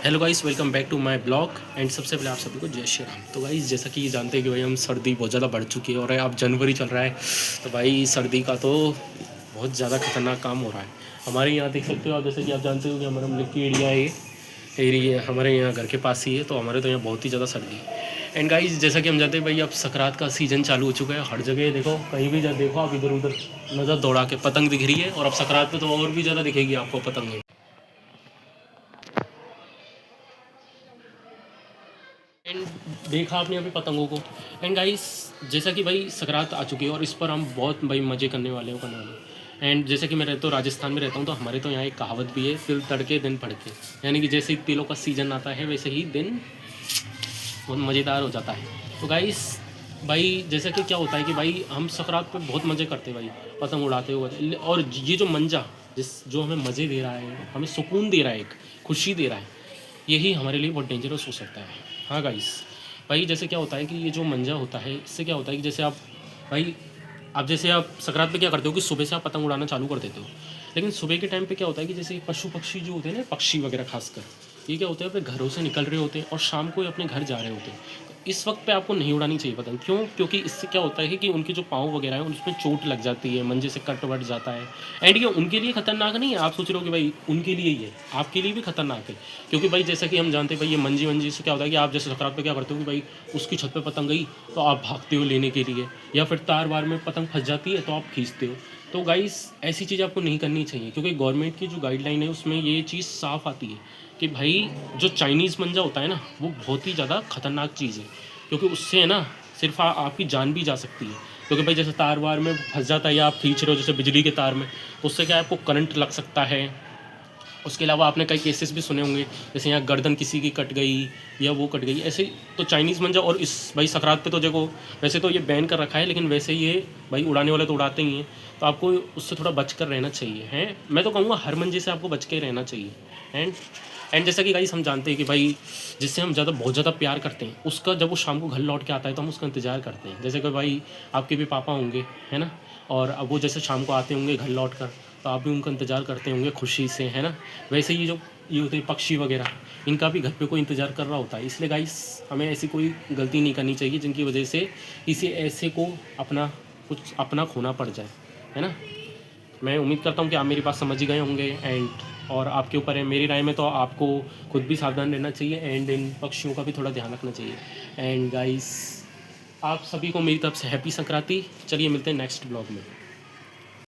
Hello guys, welcome back to my blog. And सबसे पहले आप सभी को जय श्री राम। तो गाइस, जैसा कि जानते हैं कि भाई हम सर्दी बहुत ज़्यादा बढ़ चुकी है और अब जनवरी चल रहा है। तो भाई सर्दी का तो बहुत ज़्यादा खतरनाक काम हो रहा है। हमारे यहाँ देख सकते हो आप, जैसे कि आप जानते हो कि हमारा मिल्की एरिया है, ये एरिया हमारे यहाँ घर के पास ही है। तो हमारे तो यहाँ बहुत ही ज़्यादा सर्दी है। एंड गाइस, जैसा कि हम जानते हैं भाई, अब सकरात का सीज़न चालू हो चुका है। हर जगह देखो, कहीं भी देखो आप, इधर उधर नज़र दौड़ा के पतंग दिख रही है। और अब सकरात पे तो और भी ज़्यादा दिखेगी आपको पतंग। एंड देखा आपने अभी पतंगों को। एंड गाइस, जैसा कि भाई सकरात आ चुकी है और इस पर हम बहुत भाई मज़े करने वाले। एंड जैसे कि मैं रहता हूँ राजस्थान में रहता हूँ, तो हमारे तो यहाँ एक कहावत भी है, तिल तड़के दिन फड़के। यानी कि जैसे ही तिलों का सीज़न आता है वैसे ही दिन बहुत मज़ेदार हो जाता है। तो गाइस भाई, जैसा कि क्या होता है कि भाई हम सकरात पे बहुत मज़े करते हैं भाई, पतंग उड़ाते हुए। और ये जो मंजा जो हमें मज़े दे रहा है, हमें सुकून दे रहा है, एक खुशी दे रहा है, यही हमारे लिए बहुत डेंजरस हो सकता है। हाँ गाइस, भाई जैसे क्या होता है कि ये जो मंजा होता है, इससे क्या होता है कि जैसे आप भाई, आप जैसे आप संक्रांत पे क्या करते हो कि सुबह से आप पतंग उड़ाना चालू कर देते हो। लेकिन सुबह के टाइम पे क्या होता है कि जैसे पशु पक्षी जो होते हैं ना, पक्षी वगैरह खासकर, ये क्या होते हैं, अपने घरों से निकल रहे होते हैं और शाम को ये अपने घर जा रहे होते हैं। तो इस वक्त पे आपको नहीं उड़ानी चाहिए पतंग। क्यों? क्योंकि इससे क्या होता है कि उनके जो पाँव वगैरह हैं उसमें चोट लग जाती है, मंजे से कट वट जाता है। एंड ये उनके लिए खतरनाक नहीं है, आप सोच रहे हो कि भाई उनके लिए ही है, आपके लिए भी खतरनाक है। क्योंकि भाई जैसा कि हम जानते हैं भाई, ये मंजी वंजी से क्या होता है कि आप जैसे सकरात पे क्या करते हो कि भाई उसकी छत पे पतंग गई तो आप भागते हो लेने के लिए, या फिर तार वार में पतंग फंस जाती है तो आप खींचते हो। तो गाइस, ऐसी चीज़ आपको नहीं करनी चाहिए, क्योंकि गवर्नमेंट की जो गाइडलाइन है उसमें ये चीज़ साफ़ आती है कि भाई जो चाइनीज़ मंजा होता है ना, वो बहुत ही ज़्यादा खतरनाक चीज़ है। क्योंकि उससे है ना, सिर्फ आपकी जान भी जा सकती है। क्योंकि भाई जैसे तार वार में फंस जाता है या आप खींच रहे हो जैसे बिजली के तार में, तो उससे क्या है, आपको करंट लग सकता है। उसके अलावा आपने कई केसेस भी सुने होंगे, जैसे यहाँ गर्दन किसी की कट गई या वो कट गई ऐसे। तो चाइनीज़ मंजा, और इस भाई सकरात पे तो देखो, वैसे तो ये बैन कर रखा है, लेकिन वैसे ये भाई उड़ाने वाले तो उड़ाते ही हैं। तो आपको उससे थोड़ा बच कर रहना चाहिए हैं। मैं तो कहूँगा हर मंजे से आपको बच के रहना चाहिए। एंड एंड जैसा कि गाइस हम जानते हैं कि भाई जिससे हम बहुत ज़्यादा प्यार करते हैं, उसका जब वो शाम को घर लौट के आता है तो हम उसका इंतज़ार करते हैं। जैसे कि भाई आपके भी पापा होंगे, है ना, और अब वो जैसे शाम को आते होंगे घर लौट कर, तो आप भी उनका इंतज़ार करते होंगे खुशी से, है ना। वैसे ही जो ये होते हैं पक्षी वगैरह, इनका भी घर पे कोई इंतज़ार कर रहा होता है। इसलिए गाइस, हमें ऐसी कोई गलती नहीं करनी चाहिए जिनकी वजह से किसी ऐसे को अपना कुछ अपना खोना पड़ जाए, है ना। मैं उम्मीद करता हूँ कि आप मेरी बात समझ ही गए होंगे। एंड और आपके ऊपर है, मेरी राय में तो आपको खुद भी सावधान रहना चाहिए एंड इन पक्षियों का भी थोड़ा ध्यान रखना चाहिए। एंड गाइस, आप सभी को मेरी तरफ से हैप्पी संक्रांति। चलिए मिलते हैं नेक्स्ट ब्लॉग में।